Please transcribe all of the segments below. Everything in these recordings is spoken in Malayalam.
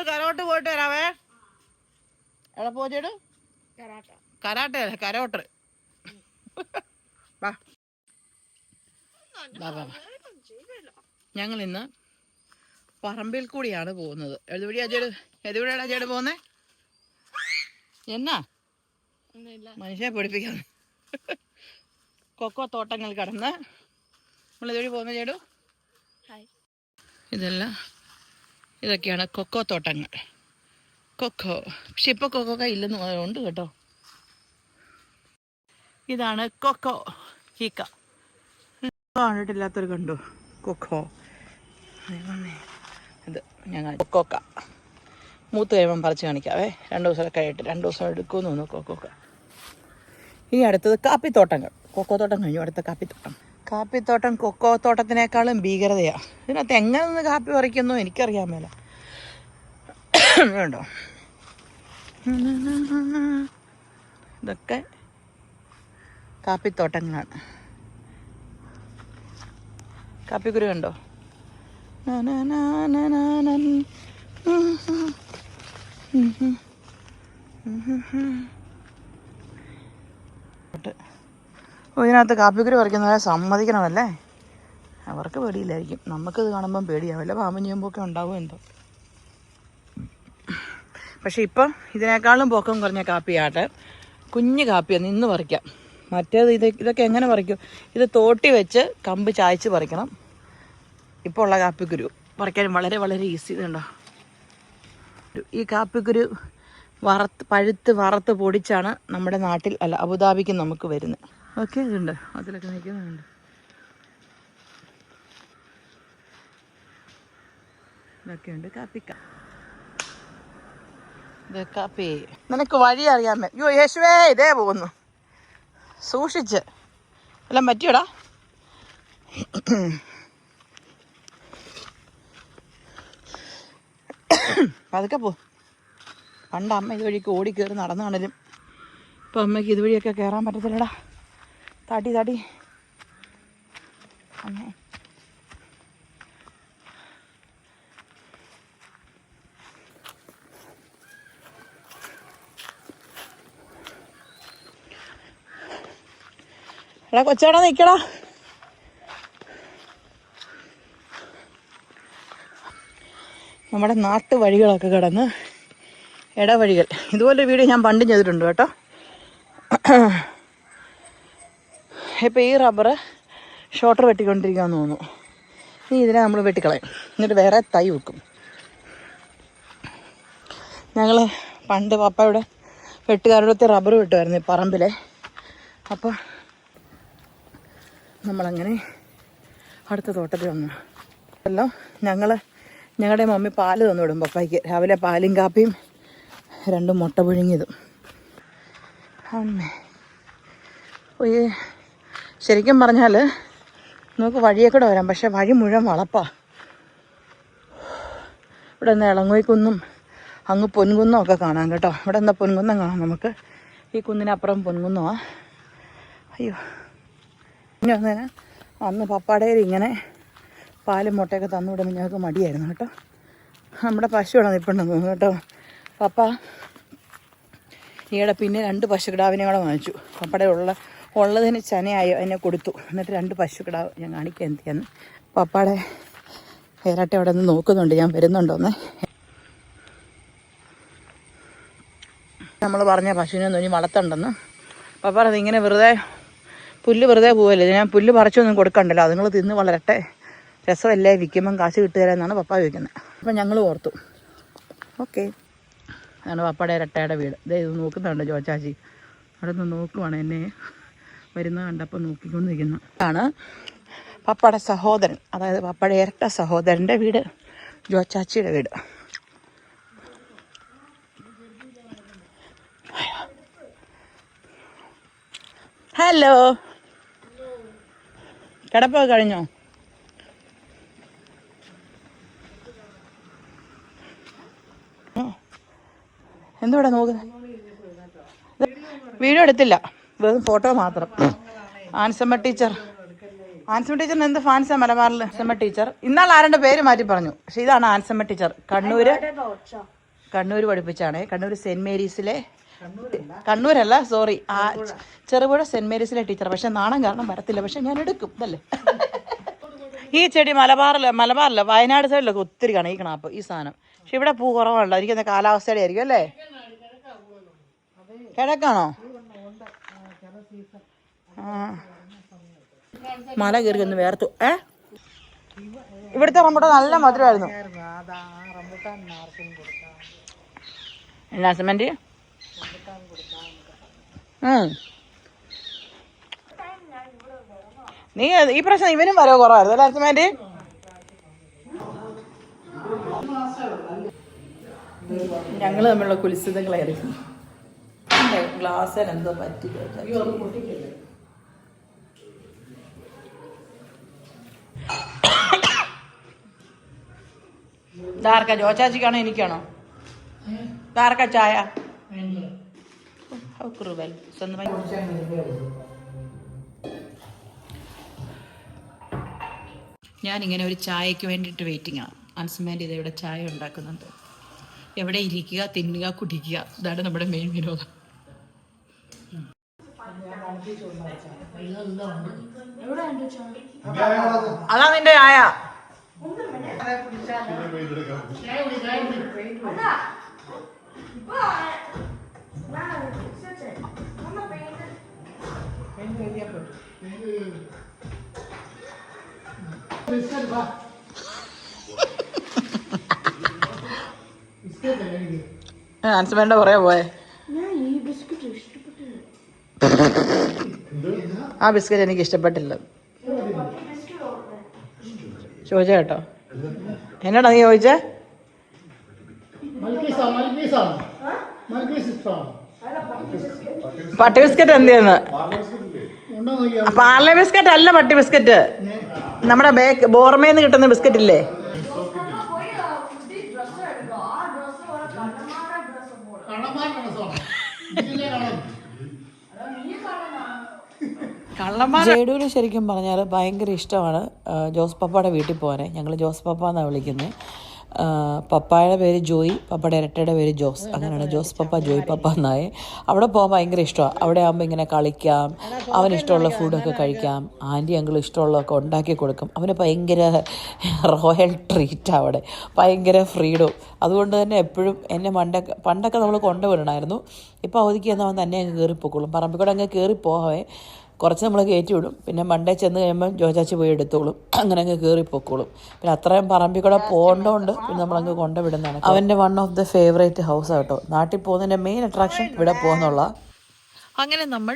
ഞങ്ങൾ കരോട്ട് പോയിട്ട് വരാവേ. എവിടെ പോ ചേട്ടു? കരാട്ടെ അല്ലേ, കരോട്ടർ. ഞങ്ങൾ ഇന്ന് പറമ്പിൽ കൂടിയാണ് പോകുന്നത്. എതുവഴിയാ ചേട്ടൻ പോകുന്നേ? എന്നാ മനുഷ്യനെ പഠിപ്പിക്കാൻ കൊക്കോ തോട്ടങ്ങൾ കടന്ന് നമ്മൾ ഇതുവഴി പോകുന്ന ചേട്ടു. ഇതൊക്കെയാണ് കൊക്കോ തോട്ടങ്ങൾ. കൊക്കോ, പക്ഷെ ഇപ്പൊ കൊക്കോ ഇല്ലെന്ന് ഉണ്ട് കേട്ടോ. ഇതാണ് കൊക്കോ ഹീക്ക. കണ്ടിട്ടില്ലാത്തൊരു കണ്ടു കൊക്കോ. ഇത് ഞങ്ങൾ കൊക്കോക്ക മൂത്ത് കഴിയുമ്പം പറിച്ച് കാണിക്കാവേ. 2 ദിവസം കഴിയിട്ട് 2 ദിവസം എടുക്കുമെന്ന് തോന്നുന്നു കൊക്കോക്ക. ഇനി അടുത്തത് കാപ്പിത്തോട്ടങ്ങൾ. കൊക്കോ തോട്ടം കഴിഞ്ഞു, അടുത്ത കാപ്പിത്തോട്ടം. കാപ്പിത്തോട്ടം കൊക്കോ തോട്ടത്തിനേക്കാളും ഭീകരതയാണ്. ഇതിനകത്ത് എങ്ങനെ നിന്ന് കാപ്പി പറിക്കുന്നു എനിക്കറിയാൻ മേല. കണ്ടോ, ഇതൊക്കെ കാപ്പിത്തോട്ടങ്ങളാണ്. കാപ്പിക്കുരു കണ്ടോ. ഇതിനകത്ത് കാപ്പിക്കുരു പറിക്കുന്നവരെ സമ്മതിക്കണമല്ലേ. അവർക്ക് പേടിയില്ലായിരിക്കും, നമുക്കിത് കാണുമ്പം പേടിയാവില്ല. പാമ്പും ചെയ്യുമ്പോഴൊക്കെ ഉണ്ടാവും എന്തോ. പക്ഷെ ഇപ്പം ഇതിനേക്കാളും പൊക്കം കുറഞ്ഞ കാപ്പിയാട്ടെ. കുഞ്ഞ് കാപ്പിയാണ്, നിന്ന് പറിക്കാം. മറ്റേത് ഇതൊക്കെ എങ്ങനെ പറിക്കും? ഇത് തോട്ടി വെച്ച് കമ്പ് ചായച്ച് പറിക്കണം. ഇപ്പോൾ ഉള്ള കാപ്പിക്കുരു പറിക്കാൻ വളരെ വളരെ ഈസി. ഇതുണ്ടോ, ഈ കാപ്പിക്കുരു പഴുത്ത് വറുത്ത് പൊടിച്ചാണ് നമ്മുടെ നാട്ടിൽ അല്ല അബുദാബിക്ക് നമുക്ക് വരുന്നത്. ഓക്കെ, ഇതുണ്ട് അതിലൊക്കെ നിൽക്കുന്നുണ്ട്. ഇതൊക്കെയുണ്ട് കാപ്പിക്ക. ഇത് കാപ്പി. നിനക്ക് വഴി അറിയാമേ? അയ്യോ യേശുവേ, ഇതേ പോകുന്നു, സൂക്ഷിച്ച് എല്ലാം പറ്റിയോടാ. അതൊക്കെ പോ. പണ്ട് അമ്മ ഇതുവഴിക്ക് ഓടി കയറി നടന്നാണേലും ഇപ്പം അമ്മയ്ക്ക് ഇതുവഴിയൊക്കെ കയറാൻ പറ്റത്തില്ലടാ. തടി അങ്ങനെ. എടാ കൊച്ചാടാ നിൽക്കടാ. നമ്മുടെ നാട്ടുവഴികളൊക്കെ കിടന്ന് ഇടവഴികൾ. ഇതുപോലൊരു വീഡിയോ ഞാൻ പണ്ടും ചെയ്തിട്ടുണ്ട് കേട്ടോ. ഇപ്പോൾ ഈ റബ്ബർ ഷോട്ടർ വെട്ടിക്കൊണ്ടിരിക്കുകയെന്ന് തോന്നുന്നു. ഇനി ഇതിനെ നമ്മൾ വെട്ടിക്കളയും, എന്നിട്ട് വേറെ തൈ വെക്കും. ഞങ്ങൾ പണ്ട് പപ്പയുടെ വെട്ടുകാരുടെ റബ്ബർ വെട്ടുമായിരുന്നു ഈ പറമ്പിലെ. അപ്പോൾ നമ്മളങ്ങനെ അടുത്ത തോട്ടത്തിൽ വന്നു. എല്ലാം ഞങ്ങളുടെ മമ്മി പാല് തന്നു വിടും പപ്പായ്ക്ക്. രാവിലെ പാലും കാപ്പിയും 2 മുട്ട പുഴുങ്ങിയതും. അമ്മേ, ശരിക്കും പറഞ്ഞാൽ നമുക്ക് വഴിയൊക്കെ കൂടെ വരാം, പക്ഷെ വഴി മുഴുവൻ വളപ്പാ. ഇവിടെ നിന്ന് ഇളങ്ങോയിക്കുന്നും അങ്ങ് പൊൻകുന്നം ഒക്കെ കാണാം കേട്ടോ. ഇവിടെ എന്താ പൊൻകുന്നം കാണാം നമുക്ക്. ഈ കുന്നിനപ്പുറം പൊൻകുന്നമാണ്. അയ്യോ, ഇനി വന്നേനെ അന്ന് പപ്പാടയിൽ ഇങ്ങനെ പാലും മുട്ടയൊക്കെ തന്നുവിടുമ്പോൾ ഞങ്ങൾക്ക് മടിയായിരുന്നു കേട്ടോ. നമ്മുടെ പശുവാണ് നിൽപ്പുണ്ടെന്ന് തോന്നുന്നു കേട്ടോ. പപ്പ ഈയിടെ പിന്നെ 2 പശുക്കിടാവിനെ കൂടെ വാങ്ങിച്ചു. പപ്പയുടെ ഉള്ളതിന് ചനയായി അതിനെ കൊടുത്തു. എന്നിട്ട് 2 പശുക്കിടാവ് ഞാൻ കാണിക്കാൻ എന്തിയാന്ന്. പപ്പയുടെ ഇരട്ട അവിടെ നിന്ന് നോക്കുന്നുണ്ട് ഞാൻ വരുന്നുണ്ടോന്ന്. നമ്മൾ പറഞ്ഞ പശുവിനെ ഇനി വളർത്തണ്ടെന്ന്. പപ്പ അത് ഇങ്ങനെ പുല്ല് വെറുതെ പോവല്ലേ, ഞാൻ പുല്ല് പറിച്ചൊന്നും കൊടുക്കണ്ടല്ലോ, അതുങ്ങൾ തിന്ന് വളരട്ടെ, രസമല്ലേ, വിൽക്കുമ്പം കാശ് കിട്ടുകയെന്നാണ് പപ്പ ചോദിക്കുന്നത്. അപ്പം ഞങ്ങൾ ഓർത്തു ഓക്കെ. അതാണ് പപ്പയുടെ ഇരട്ടയുടെ വീട്. ഇത് നോക്കുന്നുണ്ട് ജോച്ചാച്ചി, അവിടെ നിന്ന് നോക്കുവാണ് എന്നെ വരുന്നത് കണ്ടപ്പോൾ നോക്കിക്കൊണ്ടിരിക്കുന്നു. ആണ് പപ്പയുടെ സഹോദരൻ, അതായത് പപ്പയുടെ ഇരട്ട സഹോദരൻ്റെ വീട്, ജോച്ചാച്ചിയുടെ വീട്. ഹലോ, കിടപ്പൊക്കെ കഴിഞ്ഞോ? എന്തുവാടാ നോക്കുന്നത്? വീഡിയോ എടുത്തില്ല, വെറും ഫോട്ടോ മാത്രം. ആൻസമ്മ ടീച്ചർ ആൻസമ്മ ടീച്ചറിന് എന്ത് ഫാൻസാ മലബാറിൽ? ആൻസമ്മ ടീച്ചർ ഇന്നാൾ ആരുടെ പേര് മാറ്റി പറഞ്ഞു, പക്ഷെ ഇതാണ് ആൻസമ്മ ടീച്ചർ. കണ്ണൂര് പഠിപ്പിച്ചാണ്. കണ്ണൂർ സെന്റ് മേരീസിലെ, കണ്ണൂരല്ല സോറി, ചെറുപുഴ സെന്റ് മേരീസിലെ ടീച്ചർ. പക്ഷെ നാണം കാരണം വരത്തില്ല, പക്ഷെ ഞാൻ എടുക്കും ഇതല്ലേ. ഈ ചെടി മലബാറില്ല വയനാട് സൈഡിലൊക്കെ ഒത്തിരി കാണാം ഈ കണാപ്പ്, ഈ സാധനം. പക്ഷെ ഇവിടെ പൂ കുറവാണല്ലോ, എനിക്കെന്താ കാലാവസ്ഥയുടെ ആയിരിക്കും അല്ലേ? കിഴക്കാണോ? ആ മല കയറി ഒന്ന് വേർത്തു. ഇവിടുത്തെ റംബൂട്ടാൻ നല്ല മധുരമായിരുന്നു. എന്നാ സിമന്റ് നീ ഈ പ്രശ്നം ഇവനും വരവ് കുറവായിരുന്നു അല്ലേ സിമന്റ്? ഞങ്ങൾ തമ്മിലുള്ള കുലിസിതങ്ങളായിരിക്കും. ഗ്ലാസ്സിൽ എന്തോ പറ്റി. ഇതാർക്കാ, ജോച്ചാച്ചിക്കാണോ എനിക്കാണോ? ഇതാർക്കാ ചായ? ഞാനിങ്ങനെ ഒരു ചായക്ക് വേണ്ടിയിട്ട് വെയിറ്റിംഗ് ആണ്. അൻസുമാൻ്റെ ഇത് ഇവിടെ ചായ ഉണ്ടാക്കുന്നുണ്ട്. എവിടെ ഇരിക്കുക, തിന്നുക, കുടിക്കുക, ഇതാണ് നമ്മുടെ മെയിൻ വിനോദം. അതാ നിന്റെ ചായ. ആൻസമ്മേന്റെ പറയാ പോയെ. ആ ബിസ്ക്കറ്റ് എനിക്ക് ഇഷ്ടപ്പെട്ടില്ല. ചോദിച്ച കേട്ടോ, എന്നാടാ നീ ചോദിച്ചേ? പട്ടി ബിസ്ക്കറ്റ് എന്ത് ചെയ്യുന്നു? പാർലെ ബിസ്ക്കറ്റ് അല്ല, പട്ടി ബിസ്ക്കറ്റ്. നമ്മുടെ ബോർമേന്ന് കിട്ടുന്ന ബിസ്ക്കറ്റ് ഇല്ലേ? ജേഡുവിന് ശരിക്കും പറഞ്ഞാൽ ഭയങ്കര ഇഷ്ടമാണ് ജോസ് പപ്പയുടെ വീട്ടിൽ പോകാൻ. ഞങ്ങൾ ജോസ് പപ്പ എന്നാണ് വിളിക്കുന്നത്. പപ്പായുടെ പേര് ജോയി, പപ്പയുടെ ഇരട്ടയുടെ പേര് ജോസ്. അങ്ങനെയാണ് ജോസ് പപ്പ ജോയി പപ്പ എന്നായി. അവിടെ പോകാൻ ഭയങ്കര ഇഷ്ടമാണ്. അവിടെ ആകുമ്പോൾ ഇങ്ങനെ കളിക്കാം, അവന് ഇഷ്ടമുള്ള ഫുഡൊക്കെ കഴിക്കാം, ആൻറ്റി അങ്കിൾ ഇഷ്ടമുള്ളതൊക്കെ ഉണ്ടാക്കി കൊടുക്കും. അവന് ഭയങ്കര റോയൽ ട്രീറ്റ് അവിടെ, ഭയങ്കര ഫ്രീഡം. അതുകൊണ്ട് തന്നെ എപ്പോഴും എന്നെ പണ്ടൊക്കെ നമ്മൾ കൊണ്ടുവിടണമായിരുന്നു. ഇപ്പോൾ അവധിക്ക് എന്നാൽ അവൻ തന്നെ അങ്ങ് കയറിപ്പോക്കോളും. പറമ്പിക്കൂടെ അങ്ങ് കയറിപ്പോവേ, കുറച്ച് നമ്മൾ കയറ്റി വിടും. പിന്നെ മണ്ടേ ചെന്ന് കഴിയുമ്പോൾ ജോചാച്ചി പോയി എടുത്തോളും. അങ്ങനെ അങ്ങ് കയറിപ്പോക്കോളും. പിന്നെ അത്രയും പറമ്പിൽ കൂടെ പോകേണ്ടതുകൊണ്ട് പിന്നെ നമ്മളങ്ങ് കൊണ്ടുവിടുന്നതാണ്. അവൻ്റെ one of the favourite house ആട്ടോ. നാട്ടിൽ പോകുന്നതിൻ്റെ മെയിൻ അട്രാക്ഷൻ ഇവിടെ പോകുന്നുള്ള. അങ്ങനെ നമ്മൾ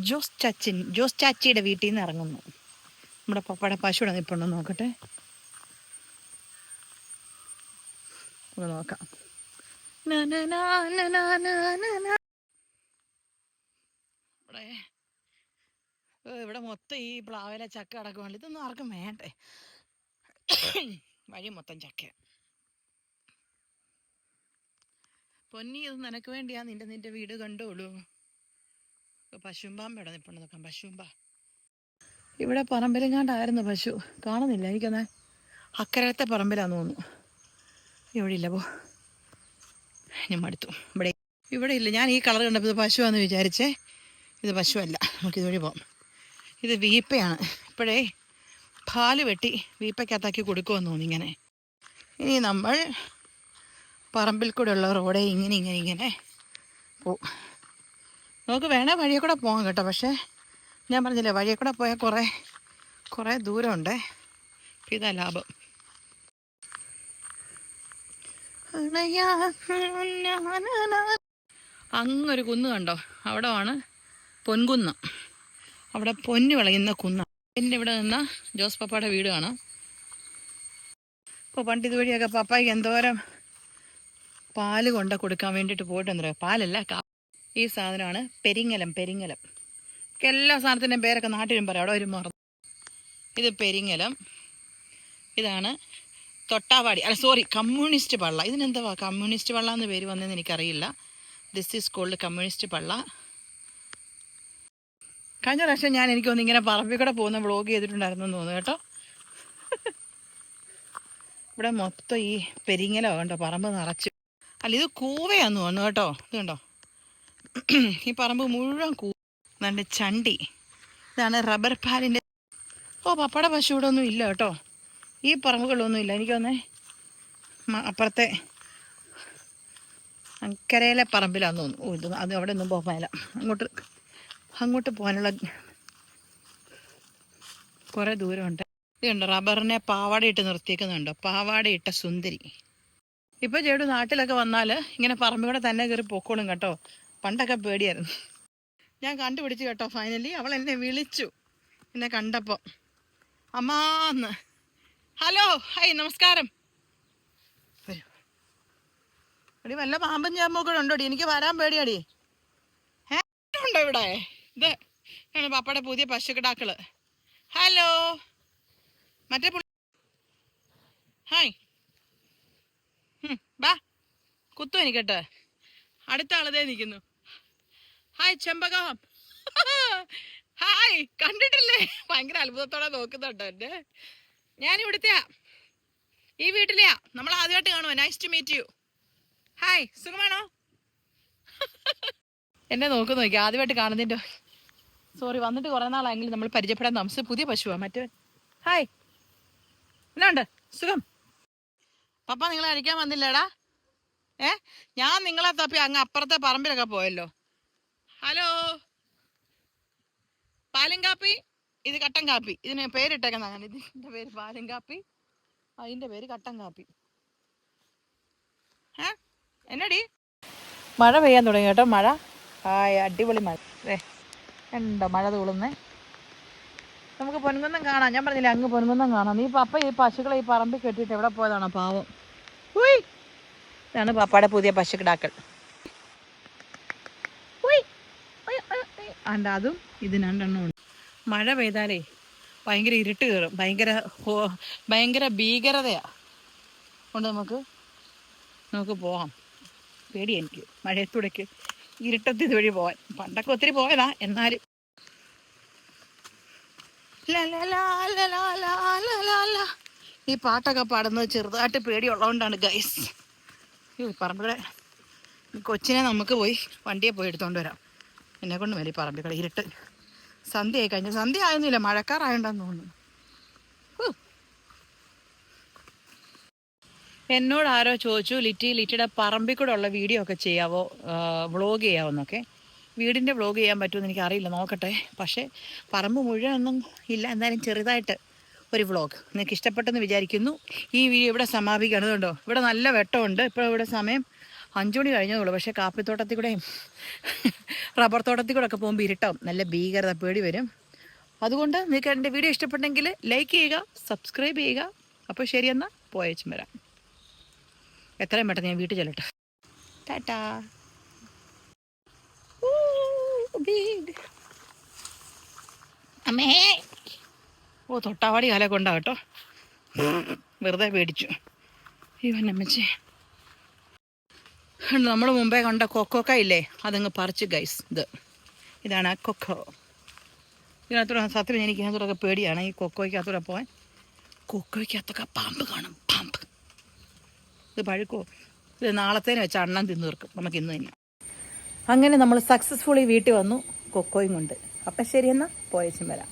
ജോസ് ചാച്ചിയുടെ വീട്ടിൽ നിന്ന് ഇറങ്ങുന്നു. നമ്മുടെ പപ്പയുടെ പശുവിടെ നിൽപ്പുണ്ടോ നോക്കട്ടെ, നോക്കാം. ഇവിടെ മൊത്തം ഈ പ്ലാവില ചക്ക അടക്കമല്ല. ഇതൊന്നും ആർക്കും വേണ്ടേ, വഴി മൊത്തം ചക്ക. പൊന്നി, ഇത് നിനക്ക് വേണ്ടിയാ, നിന്റെ വീട് കണ്ടോളൂ. പശുമ്പാമ്പ ഇവിടെ നിൽപ്പുണ്ട്, നോക്കാം. പശുമ്പ ഇവിടെ പറമ്പിലെങ്ങാണ്ടായിരുന്നു പശു, കാണുന്നില്ല. എനിക്കെന്നാ അക്കരത്തെ പറമ്പിലാന്ന് തോന്നുന്നു. ഇവിടെ ഇല്ല, പോ, ഞാൻ മടുത്തു. ഇവിടെ ഇല്ല. ഞാൻ ഈ കളർ കണ്ടപ്പോൾ ഇത് പശുവാന്ന് വിചാരിച്ചേ. ഇത് പശുവല്ല, നമുക്കിതുവഴി പോകാം. ഇത് വീപ്പയാണ്. ഇപ്പോഴേ പാല് വെട്ടി വീപ്പയ്ക്കകത്താക്കി കൊടുക്കുമെന്ന് തോന്നി. ഇങ്ങനെ ഇനി നമ്മൾ പറമ്പിൽ കൂടെ ഉള്ള റോഡേ ഇങ്ങനെ പോവും. നമുക്ക് വേണേ വഴിയെ കൂടെ പോകാം കേട്ടോ. പക്ഷേ ഞാൻ പറഞ്ഞില്ലേ, വഴിയെ കൂടെ പോയാൽ കുറേ ദൂരമുണ്ട്. ഇതാ ലാഭം. അങ്ങൊരു കുന്ന് കണ്ടോ, അവിടെ ആണ് പൊൻകുന്ന്. അവിടെ പൊന്ന് വിളയുന്ന കുന്ന. എൻ്റെ ഇവിടെ നിന്ന ജോസ് പപ്പയുടെ വീട് കാണാം. ഇപ്പോൾ പണ്ട് ഇതുവഴിയൊക്കെ പപ്പായ്ക്ക് എന്തോരം പാല് കൊണ്ട് കൊടുക്കാൻ വേണ്ടിയിട്ട് പോയിട്ടെന്നറിയാം. പാലല്ല, ഈ സാധനമാണ് പെരിങ്ങലം. എല്ലാ സാധനത്തിൻ്റെയും പേരൊക്കെ നാട്ടിലും പറയാം, അവിടെ ഒരു മറന്നു. ഇത് പെരിങ്ങലം. ഇതാണ് തൊട്ടാവാടി, കമ്മ്യൂണിസ്റ്റ് പള്ള. ഇതിനെന്താ കമ്മ്യൂണിസ്റ്റ് പള്ള എന്ന് പേര് വന്നതെന്ന് എനിക്കറിയില്ല. ദിസ് ഈസ് കോൾഡ് കമ്മ്യൂണിസ്റ്റ് പള്ള. കഴിഞ്ഞ പ്രാവശ്യം ഞാൻ എനിക്കൊന്ന് ഇങ്ങനെ പറമ്പിൽ കൂടെ പോകുന്ന വ്ളോഗ് ചെയ്തിട്ടുണ്ടായിരുന്നു എന്ന് തോന്നുന്നു കേട്ടോ. ഇവിടെ മൊത്തം ഈ പെരിങ്ങലോ കണ്ടോ, പറമ്പ് നിറച്ച്. അല്ല ഇത് കൂവയാന്ന് തോന്നുന്നു കേട്ടോ. ഇത് കണ്ടോ, ഈ പറമ്പ് മുഴുവൻ കൂവ. ചണ്ടി, ഇതാണ് റബ്ബർ പാലിൻ്റെ. ഓ പപ്പട പശു ഇവിടെ ഒന്നും ഇല്ല കേട്ടോ, ഈ പറമ്പുകളിലൊന്നും ഇല്ല. എനിക്കൊന്നേ അപ്പുറത്തെ അക്കരയിലെ പറമ്പിലാന്ന് തോന്നുന്നു. ഓ ഇത് അത് അവിടെ ഒന്നും പോകാനില്ല. അങ്ങോട്ട് പോകാനുള്ള കുറേ ദൂരമുണ്ട്. ഇതുണ്ടോ റബ്ബറിനെ പാവാടയിട്ട് നിർത്തിയേക്കുന്നുണ്ടോ, പാവാടയിട്ട സുന്ദരി. ഇപ്പോൾ ചേട്ടു നാട്ടിലൊക്കെ വന്നാൽ ഇങ്ങനെ പറമ്പിലൂടെ തന്നെ കയറി പൊക്കോളും കേട്ടോ. പണ്ടൊക്കെ പേടിയായിരുന്നു. ഞാൻ കണ്ടുപിടിച്ചു കേട്ടോ ഫൈനലി. അവൾ എന്നെ വിളിച്ചു എന്നെ കണ്ടപ്പോൾ, അമ്മാന്ന്. ഹലോ, ഹായ്, നമസ്കാരം. വരൂ. എടി വല്ല പാമ്പും ചേമ്പൊക്കെ ഉണ്ടോടി? എനിക്ക് വരാൻ പേടിയാടി. ഉണ്ടോ ഇവിടെ? ഇത് ആണ് പപ്പയുടെ പുതിയ പശുക്കിടാക്കള്. ഹലോ, മറ്റേ ഹായ്, ബാ കുത്തു എനിക്കട്ടെ. അടുത്ത ആളതേ നിൽക്കുന്നു. ഹായ് ചെമ്പകം. ഹായ്, കണ്ടിട്ടില്ലേ? ഭയങ്കര അത്ഭുതത്തോടെ നോക്കുന്നുണ്ടോ എന്നെ. ഞാനിവിടുത്തെയാ, ഈ വീട്ടിലെയാ. നമ്മൾ ആദ്യമായിട്ട് കാണുമോ? Nice to meet you. Hi, സുഖമാണോ? എന്നെ നോക്കുന്നു നോക്കി, ആദ്യമായിട്ട് കാണുന്നതിൻ്റെ. സോറി, വന്നിട്ട് കുറേ നാളായെങ്കിലും നമ്മൾ പരിചയപ്പെടാൻ താമസിച്ച്. പുതിയ പശുവാ മറ്റേ. ഹായ്, എന്നാ ഉണ്ട്? സുഖം. പപ്പ നിങ്ങളെ കഴിക്കാൻ വന്നില്ലേടാ? ഞാൻ നിങ്ങളെ തപ്പി അങ്ങ് അപ്പുറത്തെ പറമ്പിലൊക്കെ പോയല്ലോ. ഹലോ, പാലും കാപ്പി, ഇത് കട്ടൻ കാപ്പി. ഇതിന് പേരിട്ടേക്കുന്ന അങ്ങനെ. ഇതിൻ്റെ പേര് പാലും കാപ്പി, അതിൻ്റെ പേര് കട്ടൻ കാപ്പി. എന്നടി മഴ പെയ്യാൻ തുടങ്ങി കേട്ടോ. മഴ, ഹായ്, അടിപൊളി മഴ. ഉണ്ടോ മഴ തൂളുന്നേ? നമുക്ക് പൊൻകുന്നം കാണാം. ഞാൻ പറഞ്ഞില്ലേ അങ്ങ് പൊൻകുന്നം കാണാം. ഈ പപ്പ ഈ പശുക്കളെ ഈ പറമ്പിൽ കെട്ടിയിട്ട് എവിടെ പോയതാണോ പാവം. ഇതാണ് പപ്പയുടെ പുതിയ പശുക്കിടാക്കൾ. അണ്ട അതും ഇത് രണ്ടെണ്ണം ഉണ്ട്. മഴ പെയ്താലേ ഭയങ്കര ഇരുട്ട് കയറും, ഭയങ്കര ഭീകരതയാ കൊണ്ട് നമുക്ക് പോകാം. പേടിയാ എനിക്ക് മഴയത്തൂടേക്ക് ഇരുട്ടത്ത് ഇതുവഴി പോകാൻ. പണ്ടൊക്കെ ഒത്തിരി പോയതാ, എന്നാലും ഈ പാട്ടൊക്കെ പാടുന്നത് ചെറുതായിട്ട് പേടിയുള്ളതുകൊണ്ടാണ് ഗൈസ്. പറമ്പിടെ കൊച്ചിനെ നമുക്ക് പോയി വണ്ടിയെ പോയി എടുത്തോണ്ട് വരാം. എന്നെ കൊണ്ട് വരും ഈ പറമ്പിക്കട. ഇരുട്ട് സന്ധ്യയായി കഴിഞ്ഞു. സന്ധ്യ ആയൊന്നുമില്ല, മഴക്കാറായോണ്ടെന്ന് തോന്നുന്നു. എന്നോട് ആരോ ചോദിച്ചു, ലിറ്റിയുടെ പറമ്പിൽ കൂടെ ഉള്ള വീഡിയോ ഒക്കെ ചെയ്യാവോ, വ്ളോഗ് ചെയ്യാവോന്നൊക്കെ. വീടിൻ്റെ വ്ളോഗ് ചെയ്യാൻ പറ്റുമെന്ന് എനിക്കറിയില്ല, നോക്കട്ടെ. പക്ഷേ പറമ്പ് മുഴുവനൊന്നും ഇല്ല, എന്തായാലും ചെറുതായിട്ട് ഒരു വ്ളോഗ് നിങ്ങൾക്ക് ഇഷ്ടപ്പെട്ടെന്ന് വിചാരിക്കുന്നു. ഈ വീഡിയോ ഇവിടെ സമാപിക്കുകയാണ്. കേട്ടോ, ഇവിടെ നല്ല വെട്ടമുണ്ട്. ഇപ്പോൾ ഇവിടെ സമയം 5 മണി കഴിഞ്ഞതുള്ളൂ. പക്ഷേ കാപ്പിത്തോട്ടത്തിൽ കൂടെയും റബ്ബർ തോട്ടത്തിൽ കൂടെ ഒക്കെ പോകുമ്പോൾ ഇരുട്ടാവും, നല്ല ഭീകരത, പേടി വരും. അതുകൊണ്ട് നിങ്ങൾക്ക് എൻ്റെ വീഡിയോ ഇഷ്ടപ്പെട്ടെങ്കിൽ ലൈക്ക് ചെയ്യുക, സബ്സ്ക്രൈബ് ചെയ്യുക. അപ്പോൾ ശരിയെന്നാൽ പോയേച്ചും വരാം. എത്രയും പെട്ടെന്ന് ഞാൻ വീട്ടിൽ ചെല്ലട്ടെ. ടാറ്റാ. അമ്മേ, ഓ തൊട്ടാവാടി കാലൊക്കെ ഉണ്ടാവും കേട്ടോ. വെറുതെ പേടിച്ചു. ഇവനമ്മച്ചേ, നമ്മൾ മുമ്പേ കണ്ട കൊക്കോക്ക ഇല്ലേ, അതങ്ങ് പറിച്ചു ഗൈസ്. ഇതാണ് ആ കൊക്കോ. ഇതിനകത്തൂടെ സത്യം എനിക്ക് ഇതിനകത്തൂടെ പേടിയാണ്, ഈ കൊക്കോയ്ക്കകത്തൂടെ പോകാൻ. കൊക്കോയ്ക്കകത്തൊക്കെ പാമ്പ് കാണും, പാമ്പ്. ഇത് പഴുക്കോ? ഇത് നാളത്തേന് വെച്ച് അണ്ണം തിന്നു തീർക്കും നമുക്ക് ഇന്ന് തന്നെ. അങ്ങനെ നമ്മൾ സക്സസ്ഫുള്ളി വീട്ടിൽ വന്നു കൊക്കോയും കൊണ്ട്. അപ്പം ശരിയെന്നാൽ പോയേച്ചും വരാം.